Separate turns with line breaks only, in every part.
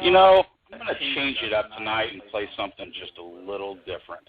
You know, I'm going to change it up tonight and play something just a little different.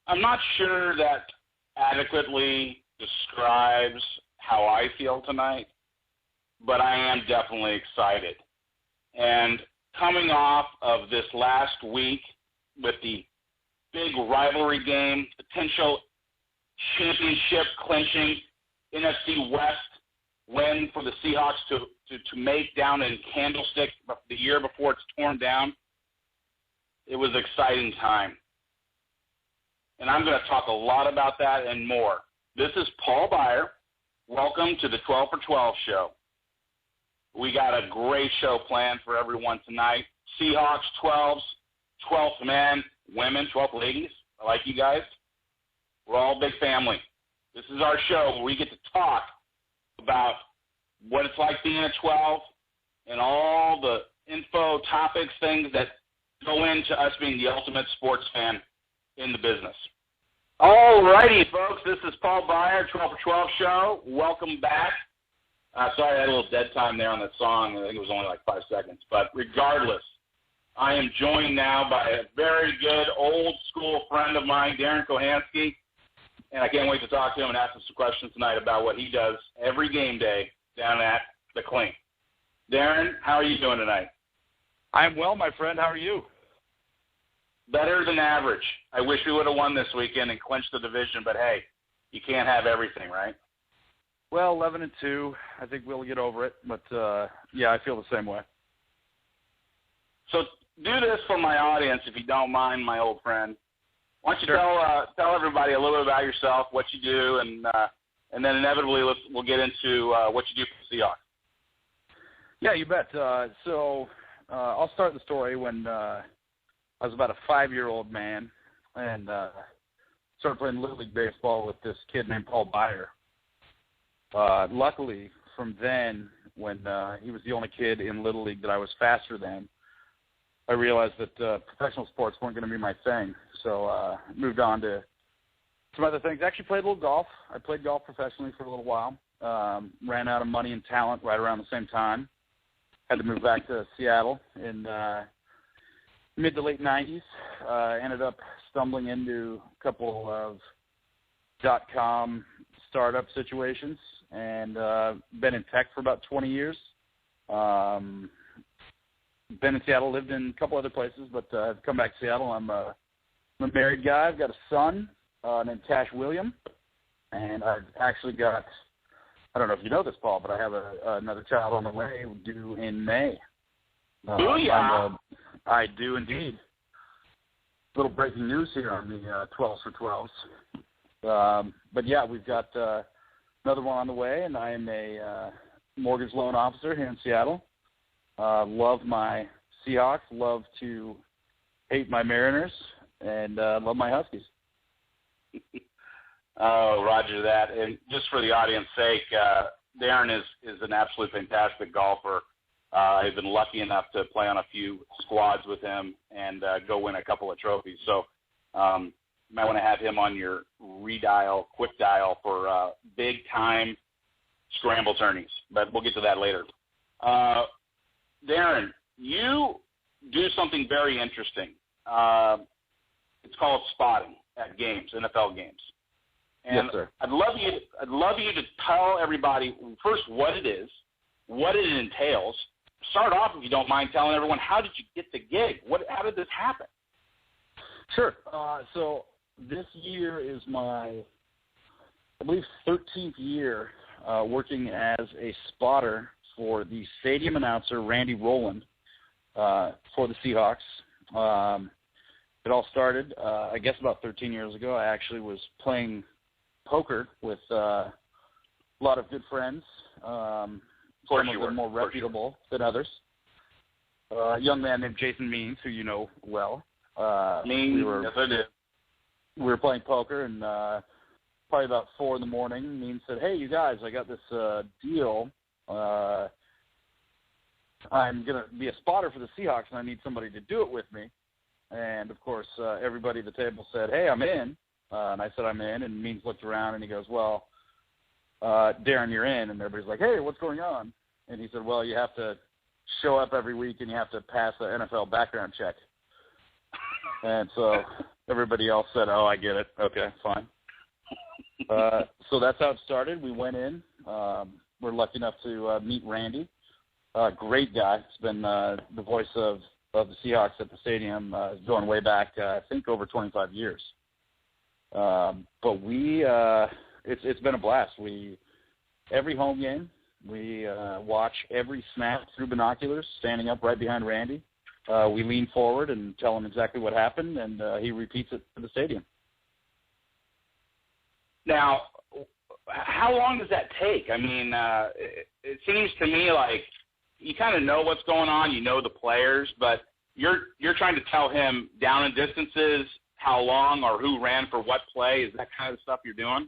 I'm not sure that adequately describes how I feel tonight, but I am definitely excited. And coming off of this last week with the big rivalry game, potential championship clinching NFC West win for the Seahawks to make down in Candlestick the year before it's torn down, it was an exciting time. And I'm going to talk a lot about that and more. This is Paul Beyer. Welcome to the 12 for 12 show. We got a great show planned for everyone tonight. Seahawks 12s, 12th men, women, 12th ladies. I like you guys. We're all a big family. This is our show where we get to talk about what it's like being a 12 and all the info, topics, things that go into us being the ultimate sports fan in the business. All righty, folks. This is Paul Beyer, 12 for 12 show. Welcome back. Sorry, I had a little dead time there on that song. I think it was only like 5 seconds. But regardless, I am joined now by a very good old-school friend of mine, Darren Kochansky, and I can't wait to talk to him and ask him some questions tonight about what he does every game day down at the Clink. Darren, how are you doing tonight?
I'm well, my friend. How are you?
Better than average. I wish we would have won this weekend and clinched the division, but hey, you can't have everything, right?
Well, 11-2. I think we'll get over it, but yeah, I feel the same way.
So do this for my audience, if you don't mind, my old friend. Why don't you tell everybody a little bit about yourself, what you do, and then inevitably we'll get into what you do for the Seahawks.
Yeah, you bet. So I'll start the story when I was about a 5-year-old man and started playing Little League baseball with this kid named Paul Beyer. Luckily, from then, when he was the only kid in Little League that I was faster than, I realized that professional sports weren't going to be my thing. So moved on to some other things. Actually played a little golf. I played golf professionally for a little while. Ran out of money and talent right around the same time. Had to move back to Seattle in mid to late 90s. Ended up stumbling into a couple of .com startup situations and been in tech for about 20 years. Been in Seattle, lived in a couple other places, but I've come back to Seattle. I'm a married guy. I've got a son named Tash William, and I've actually got, I don't know if you know this, Paul, but I have another child on the way due in May.
Booyah!
I do indeed. Little breaking news here on the 12s for 12s. But yeah, we've got another one on the way, and I am a mortgage loan officer here in Seattle. Love my Seahawks, love to hate my Mariners, and love my Huskies.
Oh, roger that. And just for the audience's sake, Darren is an absolute fantastic golfer. I've been lucky enough to play on a few squads with him and go win a couple of trophies. So you might want to have him on your quick dial for big-time scramble tourneys. But we'll get to that later. Darren, you do something very interesting. It's called spotting at games, NFL games. And
yes, sir.
I'd love you to tell everybody first what it is, what it entails. Start off, if you don't mind, telling everyone, how did you get the gig? How did this happen?
Sure. So this year is my, I believe, 13th year working as a spotter for the stadium announcer, Randy Rowland, for the Seahawks. It all started, I guess, about 13 years ago. I actually was playing poker with a lot of good friends, some of them more reputable than others. A young man named Jason Means, who you know well.
Means, yes, I did.
We were playing poker, and probably about 4 in the morning, Means said, "Hey, you guys, I got this deal. I'm going to be a spotter for the Seahawks, and I need somebody to do it with me." And, of course, everybody at the table said, "Hey, I'm in." And I said, "I'm in." And Means looked around, and he goes, "Well, Darren, you're in." And everybody's like, "Hey, what's going on?" And he said, "Well, you have to show up every week, and you have to pass the NFL background check." And so everybody else said, "Oh, I get it. Okay, fine." So that's how it started. We went in. We're lucky enough to meet Randy. Great guy. He's been the voice of the Seahawks at the stadium going way back, I think, over 25 years. But it's been a blast. Every home game, we watch every snap through binoculars, standing up right behind Randy. We lean forward and tell him exactly what happened, and he repeats it to the stadium.
Now, how long does that take? I mean, it seems to me like you kind of know what's going on, you know the players, but you're trying to tell him down in distances how long or who ran for what play. Is that kind of stuff you're doing?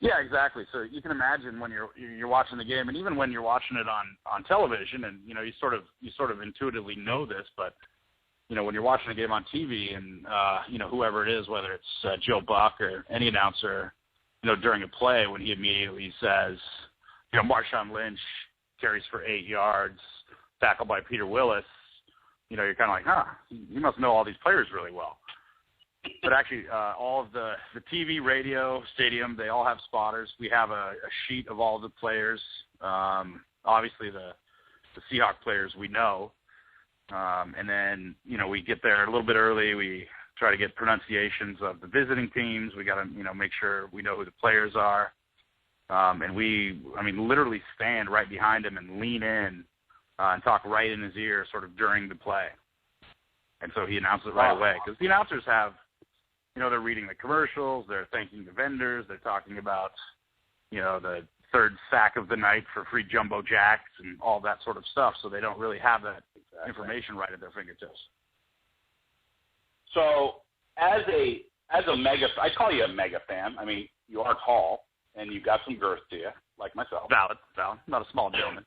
Yeah, exactly. So you can imagine when you're watching the game, and even when you're watching it on television, and you sort of intuitively know this, but when you're watching a game on TV, and whoever it is, whether it's Joe Buck or any announcer, during a play, when he immediately says, Marshawn Lynch carries for 8 yards, tackled by Peter Willis, you're kind of like, he must know all these players really well. But actually, all of the TV, radio, stadium, they all have spotters. We have a sheet of all the players. Obviously, the Seahawks players we know. And then, we get there a little bit early. We try to get pronunciations of the visiting teams. We got to, make sure we know who the players are. And we literally stand right behind him and lean in and talk right in his ear sort of during the play. And so he announces it right away. Because the announcers have, they're reading the commercials, they're thanking the vendors, they're talking about, the third sack of the night for free jumbo jacks and all that sort of stuff. So they don't really have that information right at their fingertips.
So as a mega, I call you a mega fan. I mean, you are tall and you've got some girth to you, like myself.
Valid. Not a small gentleman.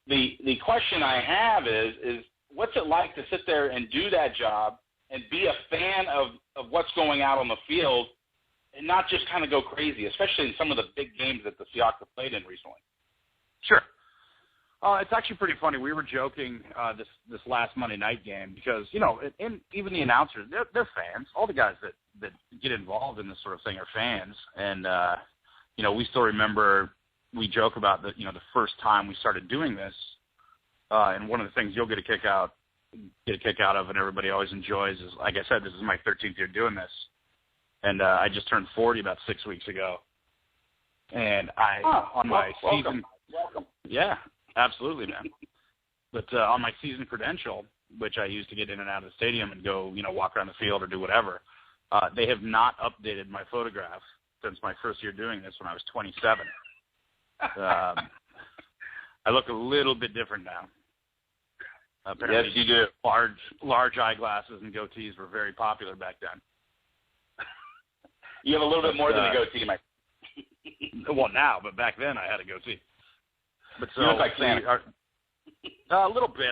The question I have is what's it like to sit there and do that job and be a fan of what's going out on the field and not just kind of go crazy, especially in some of the big games that the Seahawks have played in recently?
Sure. It's actually pretty funny. We were joking this last Monday night game because, and even the announcers, they're fans. All the guys that get involved in this sort of thing are fans. And, we still remember we joke about the first time we started doing this. And one of the things you'll get a kick out of and everybody always enjoys is, like I said, this is my 13th year doing this. And I just turned 40 about 6 weeks ago. And season.
Welcome.
Yeah. Absolutely, man. But on my season credential, which I use to get in and out of the stadium and go, walk around the field or do whatever, they have not updated my photograph since my first year doing this when I was 27. I look a little bit different now. Apparently,
yes, you do.
Large eyeglasses and goatees were very popular back then.
You have a little bit more than a goatee, Mike.
Well, now, but back then I had a goatee. But so
you look like Santa.
A little bit.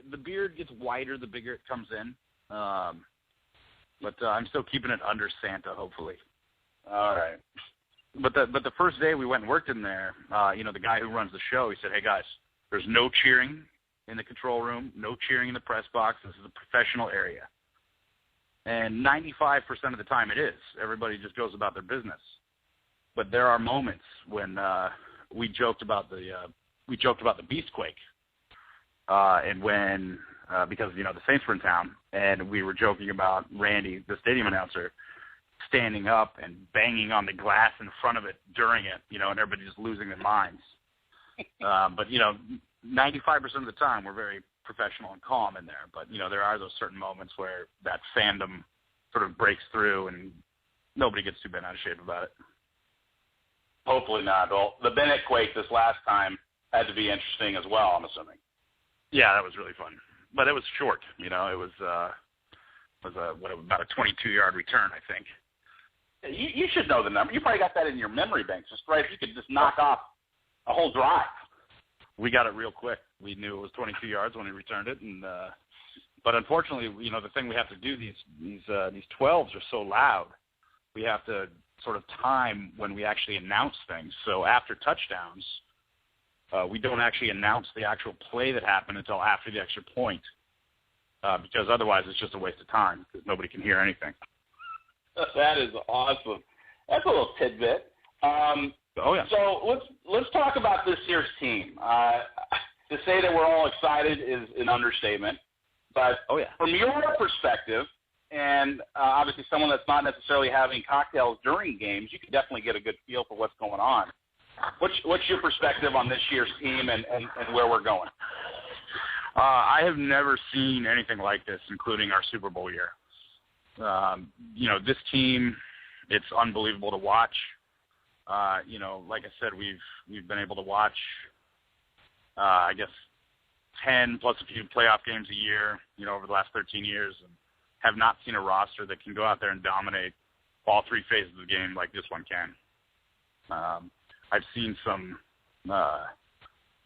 The beard gets wider the bigger it comes in. But I'm still keeping it under Santa, hopefully.
All right.
But the first day we went and worked in there, the guy who runs the show, he said, "Hey guys, there's no cheering in the control room, no cheering in the press box. This is a professional area." And 95% of the time it is. Everybody just goes about their business. But there are moments when we joked about the Beastquake, and when because the Saints were in town, and we were joking about Randy, the stadium announcer, standing up and banging on the glass in front of it during it, and everybody just losing their minds. But 95% of the time we're very professional and calm in there. But there are those certain moments where that fandom sort of breaks through, and nobody gets too bent out of shape about it.
Hopefully not. Well, the Bennett quake this last time had to be interesting as well, I'm assuming.
Yeah, that was really fun. But it was short. It was about a 22-yard return, I think.
You should know the number. You probably got that in your memory bank. Just right, you could just knock off a whole drive.
We got it real quick. We knew it was 22 yards when he returned it, and but unfortunately, the thing we have to do, these 12s are so loud. We have to sort of time when we actually announce things. So after touchdowns, we don't actually announce the actual play that happened until after the extra point, because otherwise it's just a waste of time because nobody can hear anything.
That is awesome. That's a little tidbit.
Oh yeah.
So let's talk about this year's team. To say that we're all excited is an understatement, but
oh yeah.
From your perspective, and obviously someone that's not necessarily having cocktails during games, you can definitely get a good feel for what's going on. What's your perspective on this year's team and where we're going?
I have never seen anything like this, including our Super Bowl year. This team, it's unbelievable to watch. Like I said, we've been able to watch, I guess, 10 plus a few playoff games a year, over the last 13 years, and have not seen a roster that can go out there and dominate all three phases of the game like this one can. I've seen some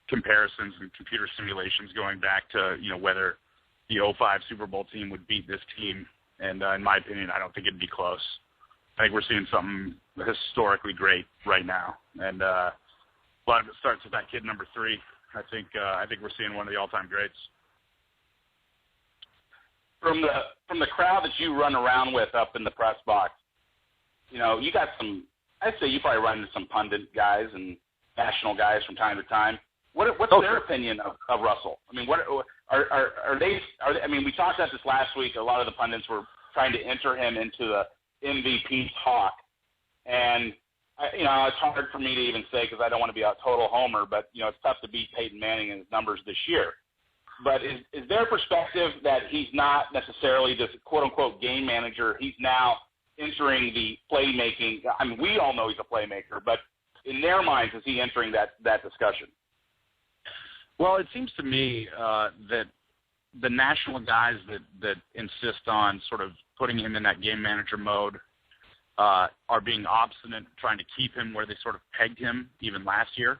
comparisons and computer simulations going back to, whether the 2005 Super Bowl team would beat this team, and in my opinion, I don't think it'd be close. I think we're seeing something historically great right now, and a lot of it starts with that kid number 3. I think we're seeing one of the all-time greats.
From the crowd that you run around with up in the press box, you got some. I'd say you probably run into some pundit guys and national guys from time to time. What's their opinion of Russell? I mean, what are they? I mean, we talked about this last week. A lot of the pundits were trying to enter him into the MVP talk, and it's hard for me to even say because I don't want to be a total homer, but it's tough to beat Peyton Manning and his numbers this year. But is their perspective that he's not necessarily this quote-unquote game manager? He's now entering the playmaking. I mean, we all know he's a playmaker, but in their minds, is he entering that discussion?
Well, it seems to me that the national guys that insist on sort of putting him in that game manager mode are being obstinate, trying to keep him where they sort of pegged him even last year.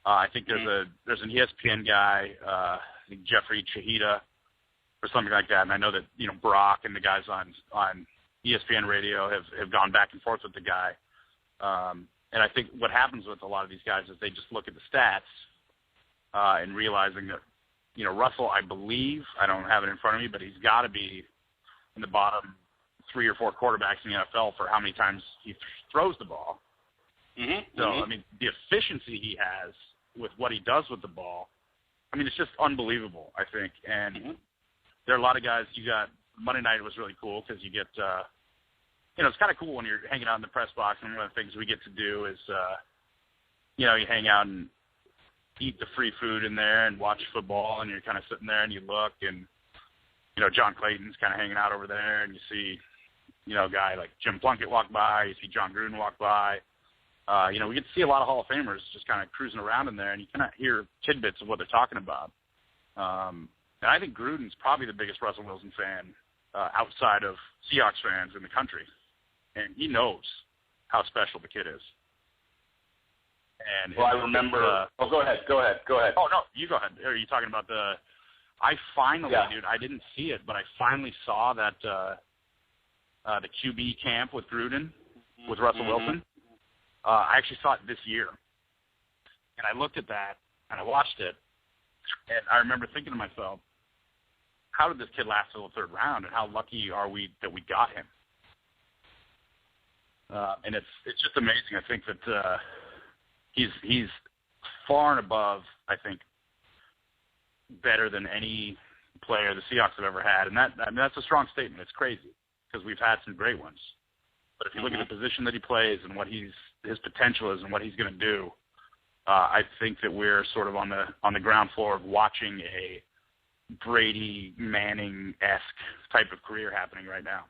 I think there's an ESPN guy, I think Jeffrey Chahida or something like that, and I know that Brock and the guys on ESPN radio have gone back and forth with the guy. And I think what happens with a lot of these guys is they just look at the stats and realizing that, Russell, I believe, I don't have it in front of me, but he's got to be in the bottom 3 or 4 quarterbacks in the NFL for how many times he throws the ball. Mm-hmm. So, I mean, the efficiency he has with what he does with the ball, I mean, it's just unbelievable, I think. And there are a lot of guys. You got Monday night was really cool because you get, it's kind of cool when you're hanging out in the press box. And one of the things we get to do is, you hang out and eat the free food in there and watch football. And you're kind of sitting there and you look and, John Clayton's kind of hanging out over there. And you see, a guy like Jim Plunkett walk by. You see John Gruden walk by. We get to see a lot of Hall of Famers just kind of cruising around in there, and you kind of hear tidbits of what they're talking about. And I think Gruden's probably the biggest Russell Wilson fan outside of Seahawks fans in the country, and he knows how special the kid is. And
I remember. Go ahead.
Oh no, you go ahead. Are you talking about the? I finally, dude, I didn't see it, but I finally saw that the QB camp with Gruden with Russell Wilson. I actually saw it this year, and I looked at that and I watched it, and I remember thinking to myself, how did this kid last till the third round, and how lucky are we that we got him? And it's just amazing. I think that he's far and above, I think, better than any player the Seahawks have ever had, and that's a strong statement. It's crazy because we've had some great ones, but if you look at the position that he plays and what his potential is and what he's going to do, I think that we're sort of on the ground floor of watching a Brady Manning-esque type of career happening right now.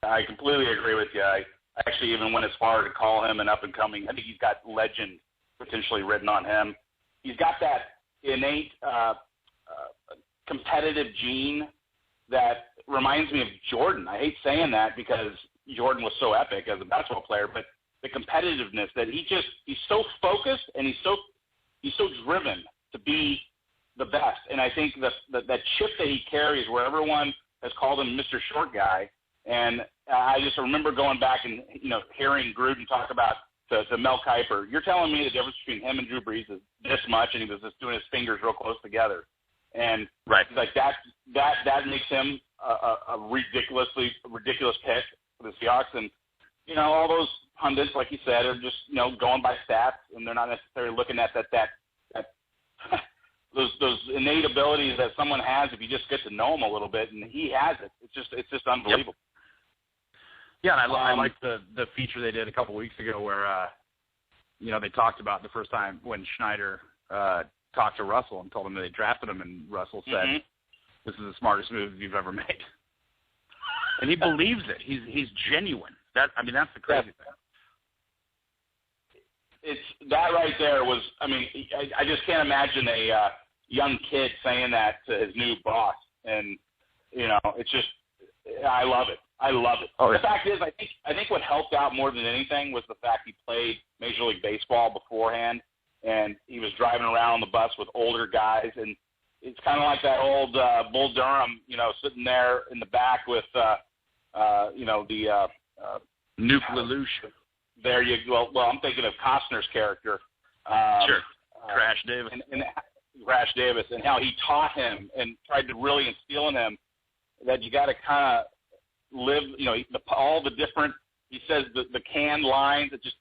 I completely agree with you. I actually even went as far to call him an up-and-coming. I think he's got legend potentially written on him. He's got that innate competitive gene that reminds me of Jordan. I hate saying that because Jordan was so epic as a basketball player, but the competitiveness that he's so focused and he's so driven to be the best. And I think that chip that he carries, where everyone has called him Mr. Short Guy, and I just remember going back and hearing Gruden talk about to Mel Kiper. You're telling me the difference between him and Drew Brees is this much, and he was just doing his fingers real close together. And
right,
like that makes him a ridiculous pick for the Seahawks. And all those pundits, like you said, are just going by stats, and they're not necessarily looking at that those innate abilities that someone has if you just get to know him a little bit, and he has it. It's just unbelievable.
Yep. Yeah, and I like the feature they did a couple weeks ago where they talked about the first time when Schneider talked to Russell and told him that they drafted him, and Russell said, "This is the smartest move you've ever made," and he believes it. He's genuine. That's the crazy thing.
It's that right there was. I just can't imagine a young kid saying that to his new boss, and it's just. I love it.
Oh,
the fact is, I think what helped out more than anything was the fact he played Major League Baseball beforehand, and he was driving around on the bus with older guys, and it's kind of like that old Bull Durham, sitting there in the back with,
Nuke Lelouch.
There you go. Well, I'm thinking of Costner's character.
Sure. Crash Davis.
And Crash Davis, and how he taught him and tried to really instill in him that you got to kind of live, all the different, he says the canned lines, it's just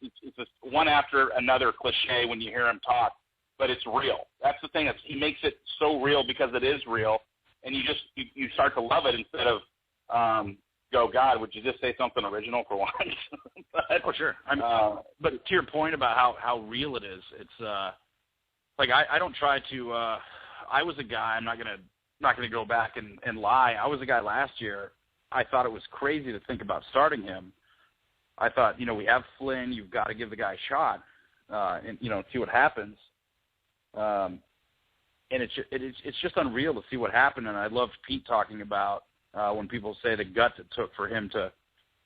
one after another cliche when you hear him talk, but it's real. That's the thing, he makes it so real because it is real, and you start to love it instead of, go, God, would you just say something original for once?
Oh, sure. But to your point about how real it is, it's like I don't try to, I was a guy, I'm not going to go back and lie. I was a guy last year. I thought it was crazy to think about starting him. I thought, we have Flynn. You've got to give the guy a shot, and see what happens. And it's just unreal to see what happened. And I loved Pete talking about when people say the guts it took for him to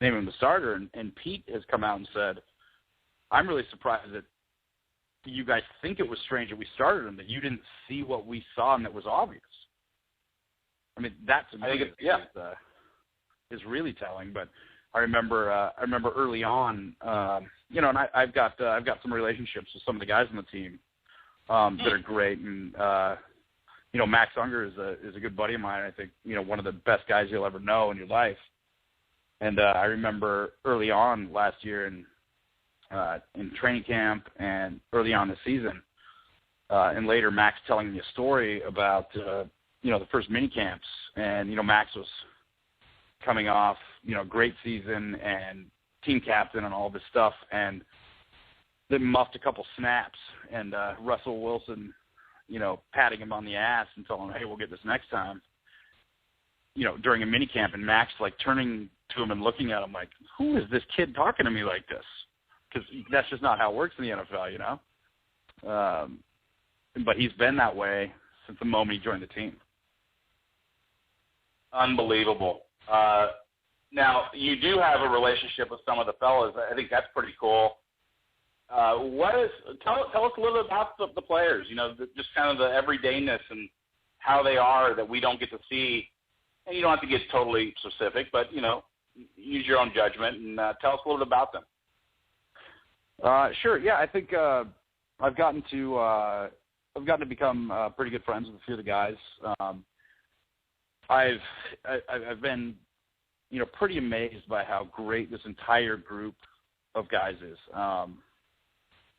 name him the starter. And Pete has come out and said, I'm really surprised that you guys think it was strange that we started him, that you didn't see what we saw and that was obvious. That to me is really telling. But I remember early on, and I've got some relationships with some of the guys on the team that are great, and Max Unger is a good buddy of mine. I think one of the best guys you'll ever know in your life. And I remember early on last year in training camp and early on this season, and later Max telling me a story about the first mini camps, and Max was coming off great season and team captain and all this stuff, and they muffed a couple snaps, and Russell Wilson patting him on the ass and telling him, hey, we'll get this next time, during a mini camp, and Max like turning to him and looking at him like, who is this kid talking to me like this? because that's just not how it works in the NFL, you know. But he's been that way since the moment he joined the team.
Unbelievable. Now, you do have a relationship with some of the fellas. I think that's pretty cool. Tell us a little bit about the players, you know, just kind of the everydayness and how they are that we don't get to see. And you don't have to get totally specific, but, you know, use your own judgment and tell us a little bit about them.
Sure. Yeah, I think I've gotten to become pretty good friends with a few of the guys. I've been, you know, pretty amazed by how great this entire group of guys is.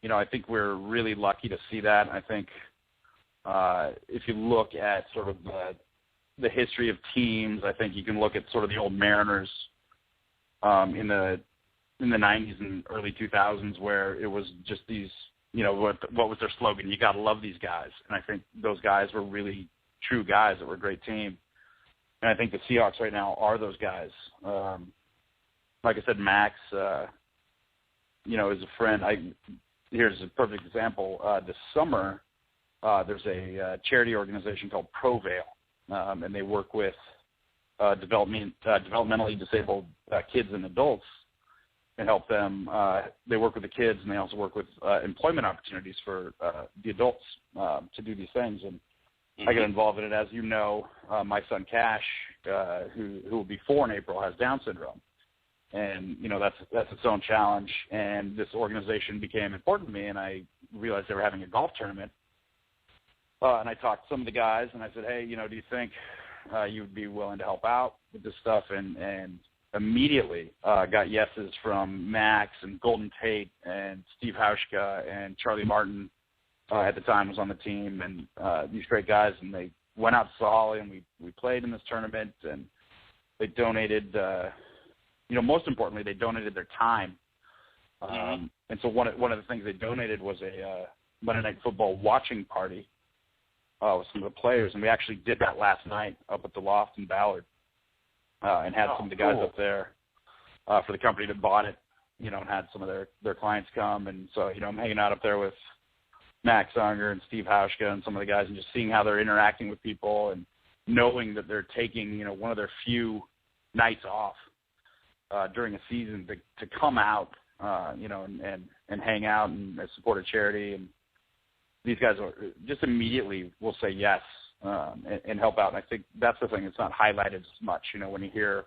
You know, I think we're really lucky to see that. I think if you look at sort of the history of teams, I think you can look at sort of the old Mariners in the 90s and early 2000s, where it was just these, you know, what was their slogan? You got to love these guys. And I think those guys were really true guys that were a great team. And I think the Seahawks right now are those guys. Like I said, Max, you know, is a friend. Here's a perfect example. This summer, there's a charity organization called ProVale, and they work with developmentally disabled kids and adults and help them. They work with the kids, and they also work with employment opportunities for the adults to do these things. And I got involved in it. As you know, my son Cash, who will be 4 in April, has Down syndrome. And, you know, that's its own challenge. And this organization became important to me, and I realized they were having a golf tournament. And I talked to some of the guys, and I said, hey, you know, do you think you would be willing to help out with this stuff? And immediately got yeses from Max and Golden Tate and Steve Hauschka and Charlie Martin at the time was on the team, and these great guys. And they went out to Solly, and we played in this tournament, and they donated you know, most importantly, they donated their time. And so one of the things they donated was a Monday Night Football watching party with some of the players. And we actually did that last night up at the Loft in Ballard and had some of the guys up there for the company that bought it, you know, and had some of their clients come. And so, you know, I'm hanging out up there with Max Unger and Steve Hauschka and some of the guys, and just seeing how they're interacting with people and knowing that they're taking, you know, one of their few nights off during a season to come out, you know, and hang out and support a charity. And these guys are just immediately will say yes and help out. And I think that's the thing that's not highlighted as much, you know, when you hear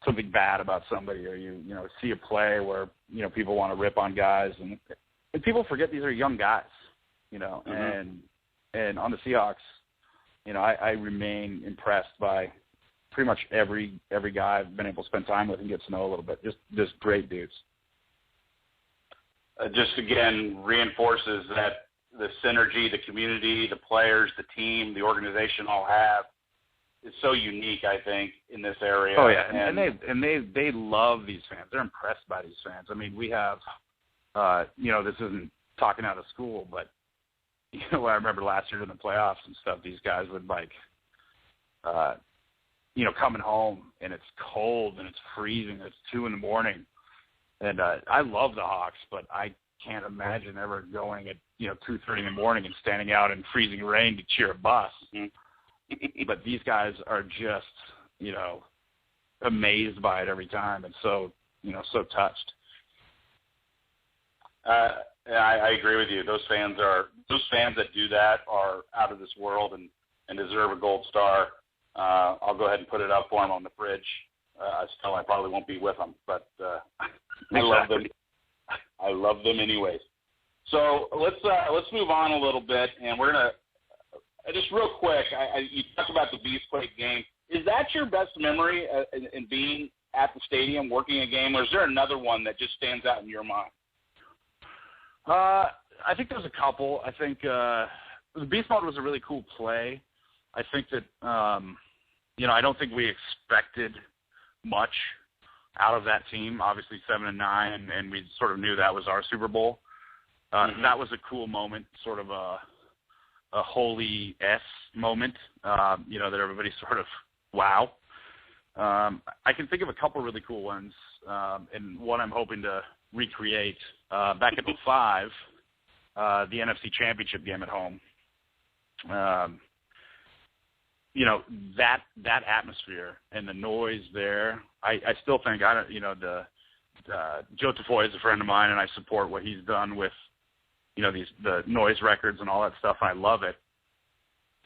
something bad about somebody, or you know, see a play where, you know, people want to rip on guys, and people forget these are young guys, you know. And on the Seahawks, you know, I remain impressed by pretty much every guy I've been able to spend time with and get to know a little bit. Just great dudes.
Just again reinforces that the synergy, the community, the players, the team, the organization all have is so unique, I think, in this area.
Oh yeah, and they love these fans. They're impressed by these fans. I mean, we have, you know, this isn't talking out of school, but you know, I remember last year in the playoffs and stuff, these guys would like, you know, coming home and it's cold and it's freezing. It's 2 in the morning, and I love the Hawks, but I can't imagine ever going at, you know, 2:30 in the morning and standing out in freezing rain to cheer a bus. But these guys are just, you know, amazed by it every time, and so, you know, so touched.
I agree with you. Those fans that do that are out of this world and deserve a gold star. I'll go ahead and put it up for them on the fridge. I probably won't be with them, but I love them. I love them anyways. So let's move on a little bit, and we're gonna just real quick. You talked about the Beastquake game. Is that your best memory in being at the stadium working a game, or is there another one that just stands out in your mind?
I think there's a couple. I think the Beast Mode was a really cool play. I think that, you know, I don't think we expected much out of that team. Obviously 7-9, and we sort of knew that was our Super Bowl. That was a cool moment, sort of a holy S moment, you know, that everybody sort of, wow. I can think of a couple really cool ones, and one I'm hoping to recreate back in 2005, the NFC Championship game at home. That atmosphere and the noise there. I still think Joe Tafoya is a friend of mine, and I support what he's done with the noise records and all that stuff. I love it.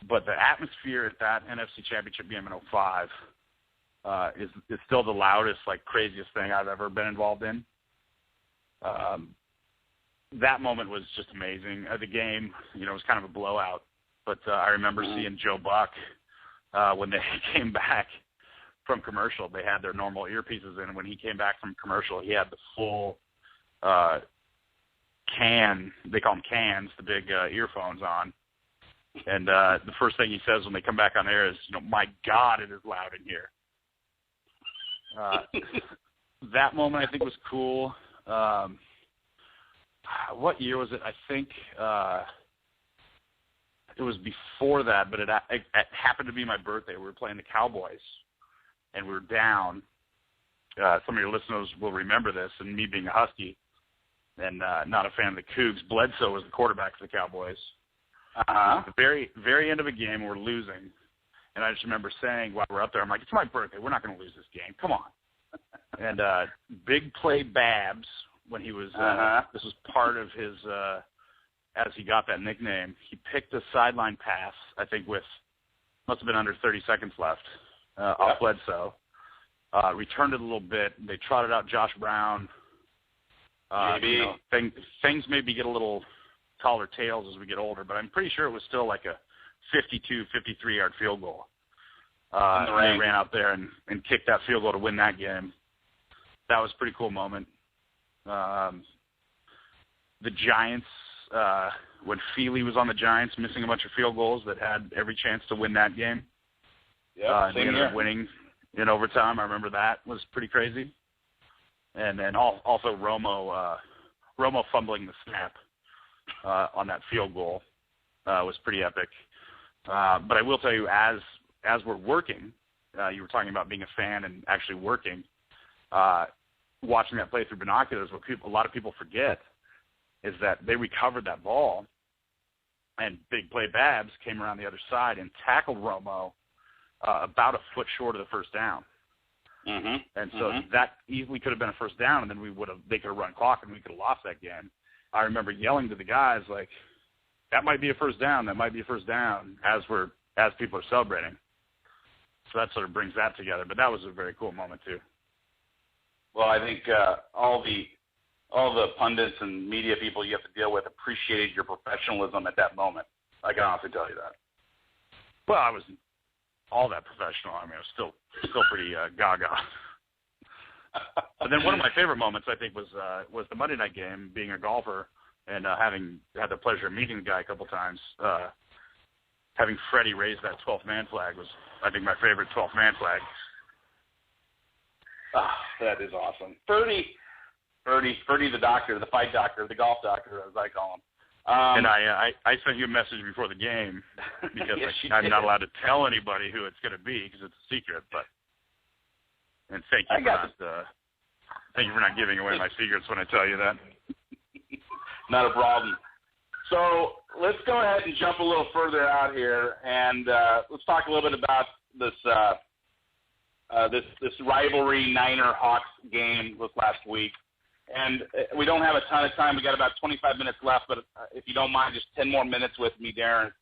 But the atmosphere at that NFC Championship game in 2005 is still the loudest, craziest thing I've ever been involved in. That moment was just amazing. The game, was kind of a blowout. But I remember seeing Joe Buck when they came back from commercial. They had their normal earpieces in. When he came back from commercial, he had the full can. They call them cans, the big earphones on. And the first thing he says when they come back on air is, my God, it is loud in here. That moment, I think, was cool. What year was it? I think it was before that, but it happened to be my birthday. We were playing the Cowboys, and we were down. Some of your listeners will remember this, and me being a Husky and not a fan of the Cougs. Bledsoe was the quarterback for the Cowboys. At the very, very end of a game, we're losing. And I just remember saying while we're up there, I'm like, it's my birthday. We're not going to lose this game. Come on. And Big Play Babs, when he was this was part of his as he got that nickname, he picked a sideline pass, I think must have been under 30 seconds left, off Bledsoe. Returned it a little bit. They trotted out Josh Brown. Things maybe get a little taller tales as we get older, but I'm pretty sure it was still like a 52, 53-yard field goal. And they ran out there and kicked that field goal to win that game. That was a pretty cool moment. The Giants, when Feely was on the Giants, missing a bunch of field goals that had every chance to win that game.
Yeah,
they ended up winning in overtime. I remember that was pretty crazy. And then also Romo fumbling the snap on that field goal was pretty epic. But I will tell you, as we're working, you were talking about being a fan and actually working. Watching that play through binoculars, what a lot of people forget is that they recovered that ball, and Big Play Babs came around the other side and tackled Romo about a foot short of the first down. And so that easily could have been a first down, and then they could have run clock, and we could have lost that game. I remember yelling to the guys, like, that might be a first down, as people are celebrating. So that sort of brings that together. But that was a very cool moment too.
Well, I think all the pundits and media people you have to deal with appreciated your professionalism at that moment. I can honestly tell you that.
Well, I wasn't all that professional. I mean, I was still pretty gaga. But then one of my favorite moments, I think, was the Monday night game. Being a golfer and having had the pleasure of meeting the guy a couple times, having Freddie raise that 12th man flag was, I think, my favorite 12th man flag.
That is awesome. Ferdy the doctor, the fight doctor, the golf doctor, as I call him.
And I sent you a message before the game because I'm not allowed to tell anybody who it's going to be because it's a secret. And thank you for not giving away my secrets when I tell you that.
Not a problem. So let's go ahead and jump a little further out here, and let's talk a little bit about this rivalry Niner-Hawks game this last week. And we don't have a ton of time. We got about 25 minutes left, but if you don't mind, just 10 more minutes with me, Darren.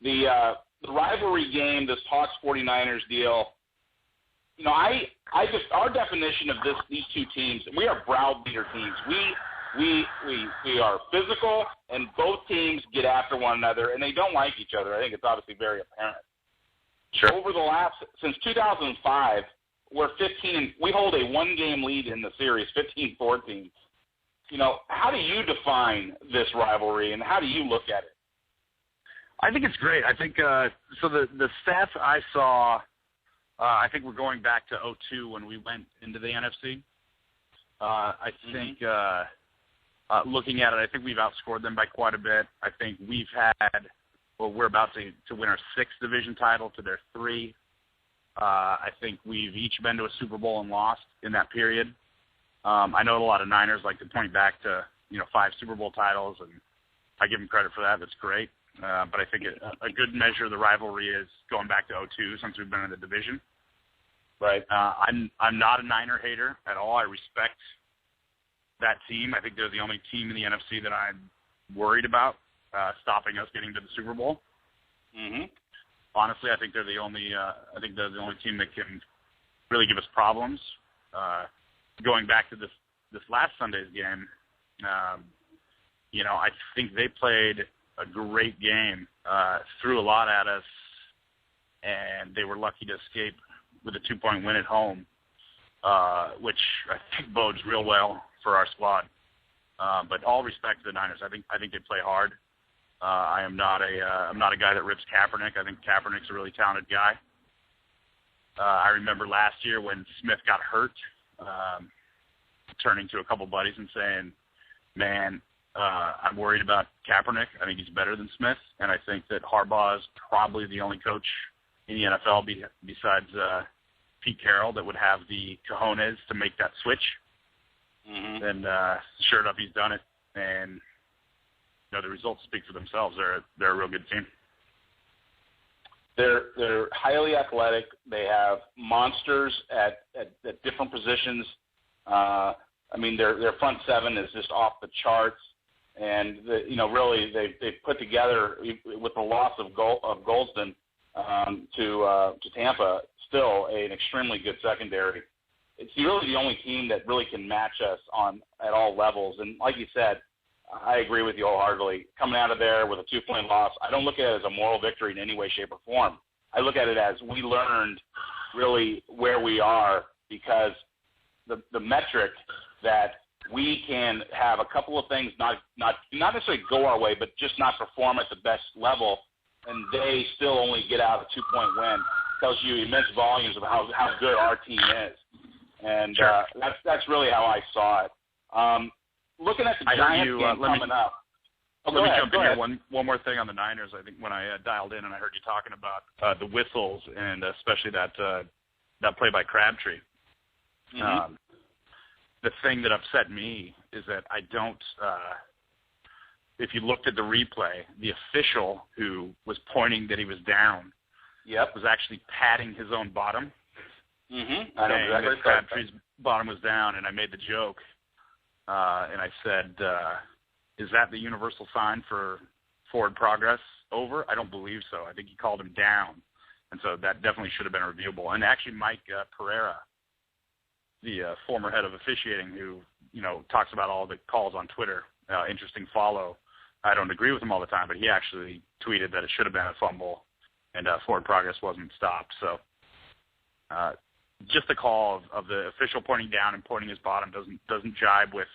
The rivalry game, this Hawks 49ers deal, our definition of these two teams, we are browbeater teams. We are physical, and both teams get after one another, and they don't like each other. I think it's obviously very apparent.
Sure.
Since 2005, we're 15. We hold a one-game lead in the series, 15-14. How do you define this rivalry, and how do you look at it?
I think it's great. I think so. The stats I saw, I think we're going back to 2002 when we went into the NFC. I think looking at it, I think we've outscored them by quite a bit. I think we're about to win our 6th division title to their 3. I think we've each been to a Super Bowl and lost in that period. I know a lot of Niners like to point back to 5 Super Bowl titles, and I give them credit for that. That's great. But I think a good measure of the rivalry is going back to 2002 since we've been in the division.
Right.
I'm not a Niner hater at all. I respect that team. I think they're the only team in the NFC that I'm worried about stopping us getting to the Super Bowl.
Mm-hmm.
Honestly, I think they're the only. Team that can really give us problems. Going back to this last Sunday's game, I think they played a great game, threw a lot at us, and they were lucky to escape with a 2-point win at home, which I think bodes real well for our squad. But all respect to the Niners. I think they play hard. I'm not a guy that rips Kaepernick. I think Kaepernick's a really talented guy. I remember last year when Smith got hurt, turning to a couple buddies and saying, "Man, I'm worried about Kaepernick. I think he's better than Smith, and I think that Harbaugh is probably the only coach in the NFL besides Pete Carroll that would have the cojones to make that switch."
Mm-hmm.
And sure enough, he's done it, and the results speak for themselves. They're a real good team.
They're highly athletic. They have monsters at different positions. Their front seven is just off the charts, and really they've put together, with the loss of Goldston to Tampa, still an extremely good secondary. It's really the only team that really can match us at all levels. And like you said, I agree with you wholeheartedly. Coming out of there with a 2-point loss, I don't look at it as a moral victory in any way, shape, or form. I look at it as we learned really where we are, because the metric that we can have a couple of things not necessarily go our way, but just not perform at the best level, and they still only get out a 2-point win, tells you immense volumes of how good our team is. And
sure.
That's really how I saw it. Looking at the Giants game coming up.
Let me jump in here. One more thing on the Niners. I think when I dialed in and I heard you talking about the whistles, and especially that play by Crabtree,
mm-hmm.
The thing that upset me is that I don't if you looked at the replay, the official who was pointing that he was down was actually patting his own bottom.
Mm-hmm. I know exactly.
Crabtree's bottom was down, and I made the joke. And I said, is that the universal sign for forward progress over? I don't believe so. I think he called him down. And so that definitely should have been reviewable. And actually Mike Pereira, the former head of officiating, who, talks about all the calls on Twitter, interesting follow. I don't agree with him all the time, but he actually tweeted that it should have been a fumble and forward progress wasn't stopped. So just the call of the official pointing down and pointing his bottom doesn't jibe with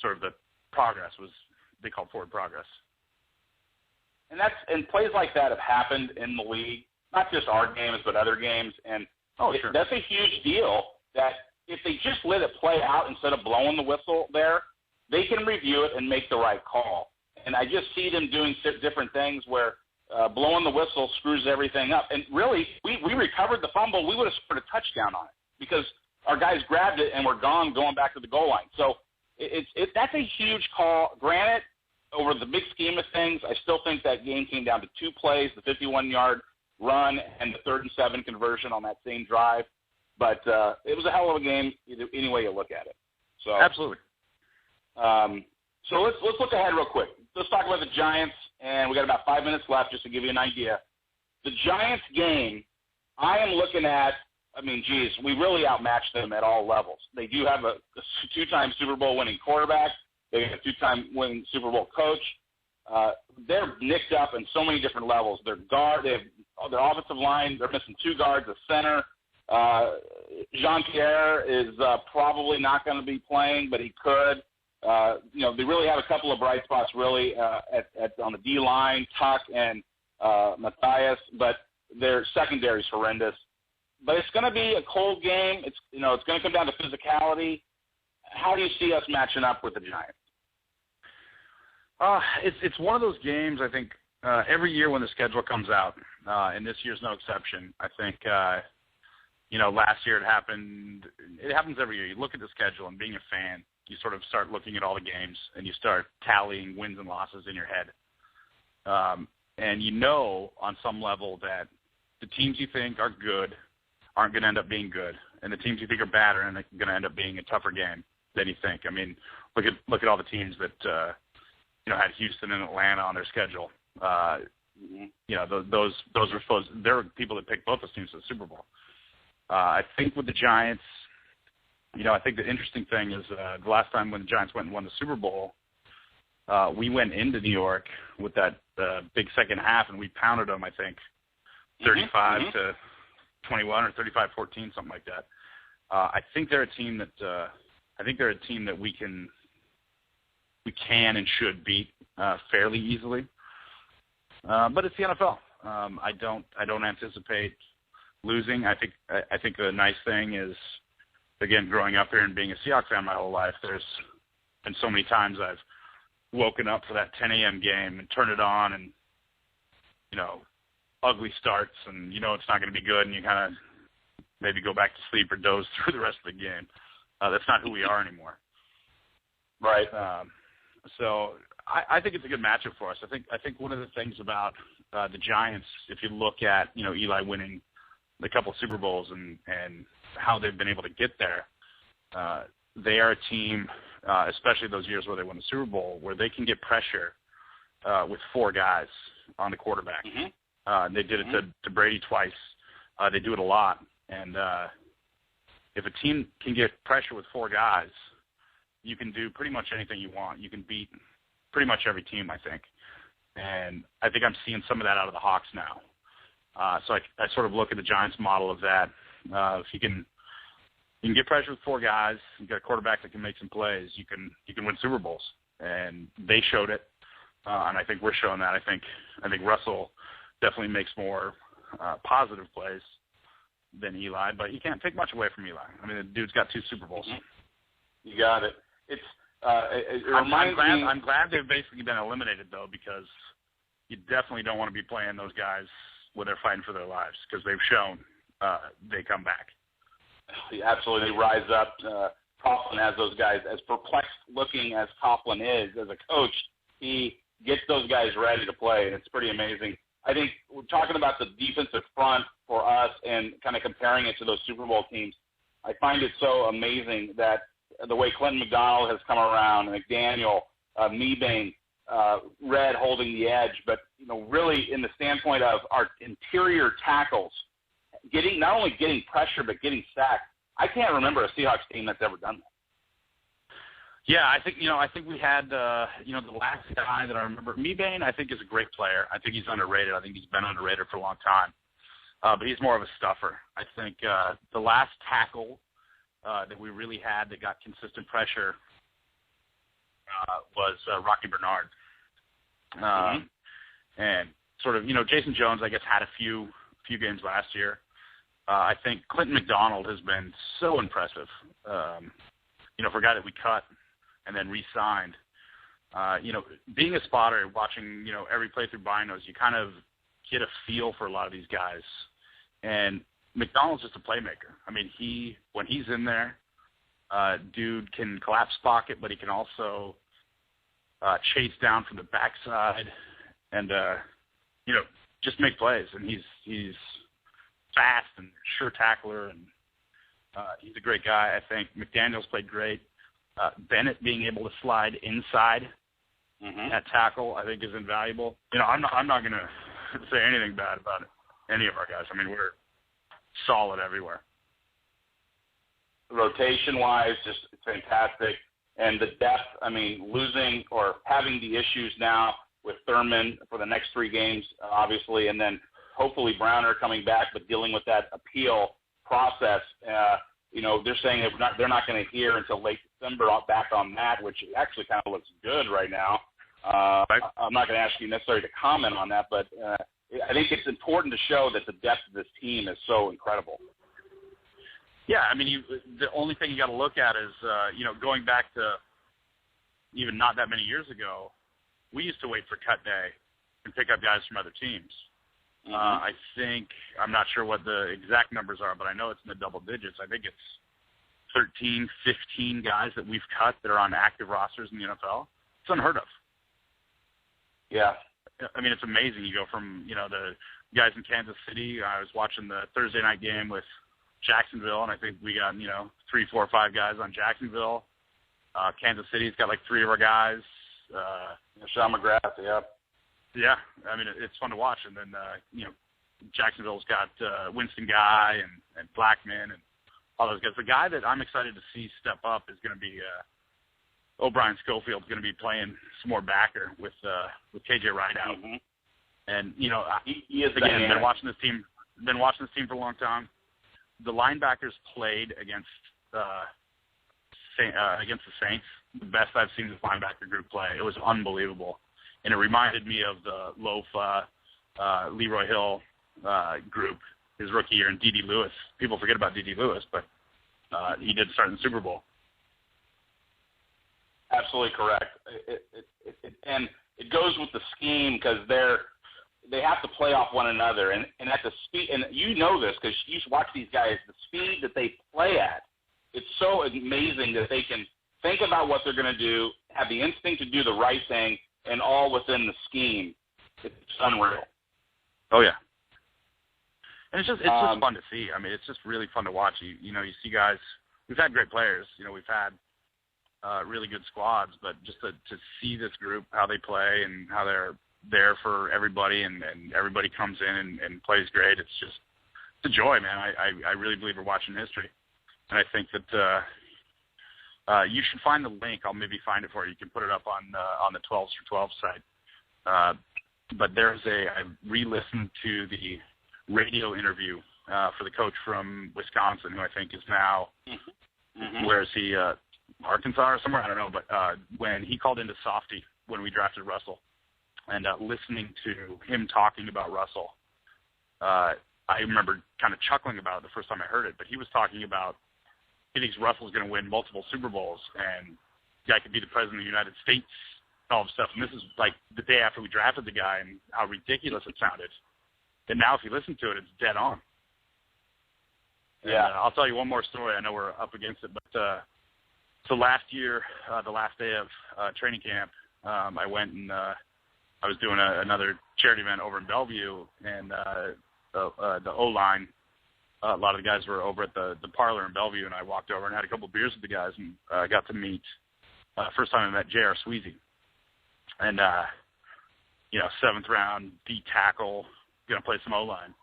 sort of the progress. They called forward progress.
And plays like that have happened in the league, not just our games but other games. And
sure.
That's a huge deal. That if they just let it play out instead of blowing the whistle there, they can review it and make the right call. And I just see them doing different things where blowing the whistle screws everything up. And really, we recovered the fumble. We would have scored a touchdown on it because our guys grabbed it and were gone going back to the goal line. So that's a huge call. Granted, over the big scheme of things, I still think that game came down to 2 plays, the 51-yard run and the 3rd and 7 conversion on that same drive. But it was a hell of a game any way you look at it. So
absolutely.
So let's look ahead real quick. Let's talk about the Giants, and we got about 5 minutes left just to give you an idea. The Giants game, I am looking at, we really outmatched them at all levels. They do have a 2-time Super Bowl winning quarterback. They have a 2-time winning Super Bowl coach. They're nicked up in so many different levels. Their offensive line, they're missing 2 guards, a center. Jean-Pierre is probably not going to be playing, but he could. They really have a couple of bright spots really on the D-line, Tuck and Matthias, but their secondary is horrendous. But it's going to be a cold game. It's going to come down to physicality. How do you see us matching up with the Giants?
It's one of those games, I think, every year when the schedule comes out, and this year's no exception, I think, last year it happened. It happens every year. You look at the schedule, and being a fan, you sort of start looking at all the games, and you start tallying wins and losses in your head. And on some level that the teams you think are good aren't going to end up being good, and the teams you think are bad are going to end up being a tougher game than you think. I mean, look at all the teams that had Houston and Atlanta on their schedule. Those were supposed. There were people that picked both those teams to the Super Bowl. I think with the Giants, I think the interesting thing is the last time when the Giants went and won the Super Bowl, we went into New York with that big second half, and we pounded them, I think, 35 to 21 or 35-14, something like that. I think they're a team that we can and should beat fairly easily. But it's the NFL. I don't anticipate losing. I think the nice thing is, again, growing up here and being a Seahawks fan my whole life, there's been so many times I've woken up for that 10 a.m. game and turned it on, and ugly starts, and it's not going to be good, and you kind of maybe go back to sleep or doze through the rest of the game. That's not who we are anymore.
Right.
So I think it's a good matchup for us. I think one of the things about the Giants, if you look at Eli winning a couple of Super Bowls and how they've been able to get there, they are a team, especially those years where they won the Super Bowl, where they can get pressure with four guys on the quarterback. They did it to Brady twice. They do it a lot. And if a team can get pressure with four guys, you can do pretty much anything you want. You can beat pretty much every team, I think. And I think I'm seeing some of that out of the Hawks now. So I sort of look at the Giants model of that. If you can get pressure with four guys, you got a quarterback that can make some plays, you can win Super Bowls. And they showed it. And I think we're showing that. I think Russell definitely makes more positive plays than Eli, but you can't take much away from Eli. I mean, the dude's got 2 Super Bowls.
You got it. It reminds me.
I'm glad they've basically been eliminated, though, because you definitely don't want to be playing those guys when they're fighting for their lives, because they've shown they come back.
Absolutely, they rise up. Coughlin has those guys. As perplexed looking as Coughlin is as a coach, he gets those guys ready to play, and it's pretty amazing. I think we're talking about the defensive front for us and kind of comparing it to those Super Bowl teams. I find it so amazing that the way Clinton McDonald has come around, McDaniel, Mebane, Red holding the edge, but really in the standpoint of our interior tackles, not only getting pressure but getting sacked. I can't remember a Seahawks team that's ever done that.
Yeah, I think we had the last guy that I remember, Mebane, I think is a great player. I think he's underrated. I think he's been underrated for a long time, but he's more of a stuffer. I think the last tackle that we really had that got consistent pressure was Rocky Bernard. And sort of, Jason Jones, I guess, had a few games last year. I think Clinton McDonald has been so impressive. For a guy that we cut and then re-signed, being a spotter and watching, every play through binos, you kind of get a feel for a lot of these guys. And McDonald's just a playmaker. I mean, when he's in there, dude can collapse pocket, but he can also chase down from the backside and, just make plays. And he's fast and sure tackler, and he's a great guy. I think McDaniel's played great. Bennett being able to slide inside at tackle, I think, is invaluable. I'm not going to say anything bad about any of our guys. I mean, we're solid everywhere.
Rotation-wise, just fantastic. And the depth, I mean, losing or having the issues now with Thurman for the next 3 games, obviously, and then hopefully Browner coming back, but dealing with that appeal process. They're saying they're not going to hear until late December back on that, which actually kind of looks good right now. I'm not going to ask you necessarily to comment on that, but I think it's important to show that the depth of this team is so incredible.
Yeah, I mean, the only thing you got to look at is, going back to even not that many years ago, we used to wait for cut day and pick up guys from other teams. I think, I'm not sure what the exact numbers are, but I know it's in the double digits. I think it's 13, 15 guys that we've cut that are on active rosters in the NFL. It's unheard of.
Yeah.
I mean, it's amazing. You go from, the guys in Kansas City. I was watching the Thursday night game with Jacksonville, and I think we got, 3, 4, 5 guys on Jacksonville. Kansas City's got like 3 of our guys.
Sean McGrath, yeah.
Yeah, I mean, it's fun to watch. And then, Jacksonville's got Winston Guy and Blackman and all those guys. The guy that I'm excited to see step up is going to be O'Brien Schofield's going to be playing some more backer with KJ Wright out.
Mm-hmm.
And,
he is
again, been watching this team for a long time. The linebackers played against the Saints. The best I've seen this linebacker group play. It was unbelievable. And it reminded me of the Lofa, Leroy Hill group his rookie year, and D.D. Lewis. People forget about D.D. Lewis, but he did start in the Super Bowl.
Absolutely correct. And it goes with the scheme because they have to play off one another. And at the speed, and you know this because you watch these guys, the speed that they play at, it's so amazing that they can think about what they're going to do, have the instinct to do the right thing, and all within the scheme. It's unreal.
Oh, yeah. And it's just fun to see. I mean, it's just really fun to watch. You see guys, we've had great players. We've had really good squads, but just to see this group, how they play and how they're there for everybody and everybody comes in and plays great, it's a joy, man. I really believe we're watching history. And I think that you should find the link. I'll maybe find it for you. You can put it up on the 12s for 12 site. But I re-listened to the radio interview for the coach from Wisconsin, who I think is now, where is he, Arkansas or somewhere? I don't know. But when he called into Softy when we drafted Russell, and listening to him talking about Russell, I remember kind of chuckling about it the first time I heard it. But he was talking about he thinks Russell's going to win multiple Super Bowls, and the guy could be the president of the United States, and all this stuff. And this is like the day after we drafted the guy, and how ridiculous it sounded. And now if you listen to it, it's dead on.
Yeah.
And, I'll tell you one more story. I know we're up against it, but so last year, the last day of training camp, I went and I was doing another charity event over in Bellevue, and the O-line, a lot of the guys were over at the parlor in Bellevue, and I walked over and had a couple of beers with the guys, and I got to meet, first time I met J.R. Sweezy. And, 7th round, D tackle, going to play some O-line.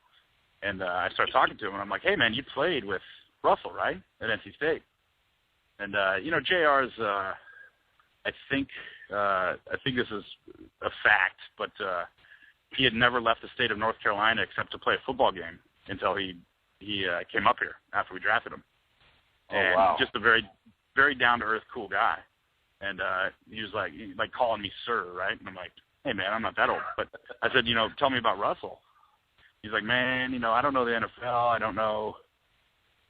And I started talking to him, and I'm like, hey, man, you played with Russell, right, at NC State? And, JR's, I think this is a fact, but he had never left the state of North Carolina except to play a football game until he came up here after we drafted him. And
wow.
Just a very, very down-to-earth, cool guy. And he was like calling me sir, right? And I'm like, hey, man, I'm not that old. But I said, tell me about Russell. He's like, man, I don't know the NFL. I don't know.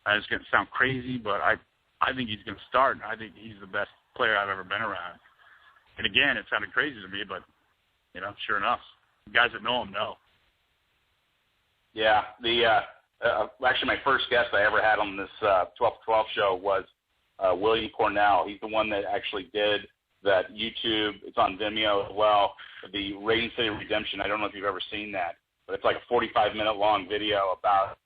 It's going to sound crazy, but I think he's going to start. I think he's the best player I've ever been around. And again, it sounded crazy to me, but, sure enough, guys that know him know.
Yeah. Actually, my first guest I ever had on this 12-12 show was William Cornell. He's the one that actually did that YouTube. It's on Vimeo as well. The Rain City Redemption. I don't know if you've ever seen that, but it's like a 45-minute long video about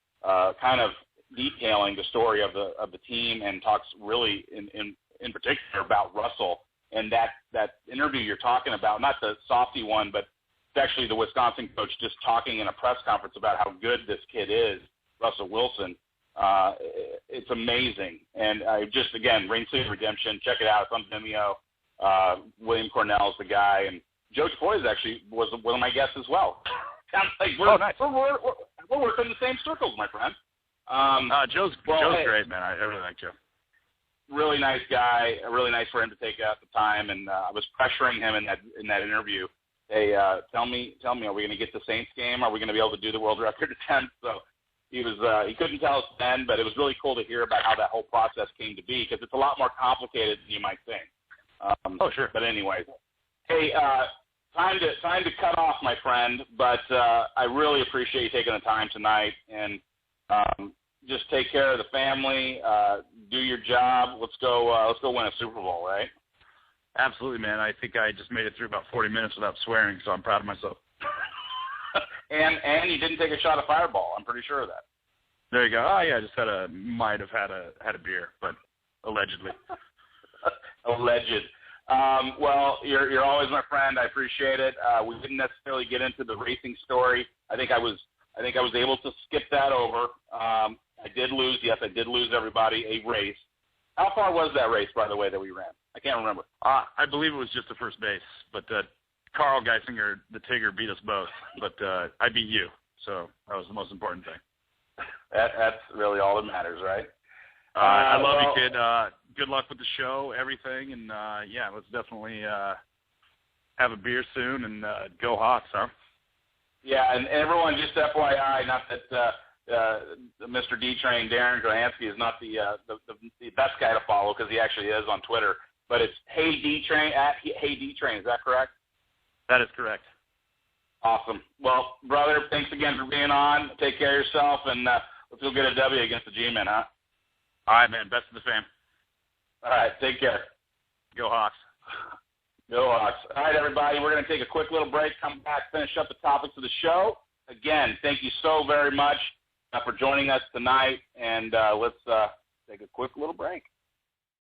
kind of detailing the story of the team, and talks really in particular about Russell. And that interview you're talking about, not the softy one, but it's actually the Wisconsin coach just talking in a press conference about how good this kid is, Russell Wilson. It's amazing. And again, Rain City Redemption, check it out. It's on Vimeo. William Cornell's the guy, and Joe Tafoya actually was one of my guests as well. Sounds like we're working the same circles, my friend.
Joe's great, man. I really like Joe.
Really nice guy. Really nice for him to take out the time, and I was pressuring him in that interview. Hey, tell me, are we going to get the Saints game? Are we going to be able to do the world record attempt? So he couldn't tell us then, but it was really cool to hear about how that whole process came to be, because it's a lot more complicated than you might think.
Oh, sure.
But anyway, hey, time to cut off, my friend. But I really appreciate you taking the time tonight, and just take care of the family. Do your job. Let's go win a Super Bowl, right?
Absolutely, man. I think I just made it through about 40 minutes without swearing, so I'm proud of myself.
and you didn't take a shot of Fireball. I'm pretty sure of that.
There you go. Oh yeah, I just might have had a beer, but allegedly.
Alleged. Well, you're always my friend. I appreciate it. We didn't necessarily get into the racing story. I think I was able to skip that over. I did lose. Yes, I did lose everybody a race. How far was that race, by the way, that we ran? I can't remember.
I believe it was just the first base, but Carl Geisinger, the Tigger, beat us both. But I beat you, so that was the most important thing.
That's really all that matters, right?
I love you, kid. Good luck with the show, everything, and yeah, let's definitely have a beer soon and go Hawks, huh?
Yeah, and everyone, just FYI, not that Mr. D-Train, Darren Kochansky, is not the best guy to follow because he actually is on Twitter, but it's Hey D-Train, at Hey D-Train. Is that correct?
That is correct.
Awesome. Well, brother, thanks again for being on. Take care of yourself, and let's go get a W against the G-Men, huh?
All right, man. Best of the fam.
All right, take care.
Go Hawks.
Go Hawks. All right, everybody, we're going to take a quick little break, come back, finish up the topics of the show. Again, thank you so very much for joining us tonight, and let's take a quick little break.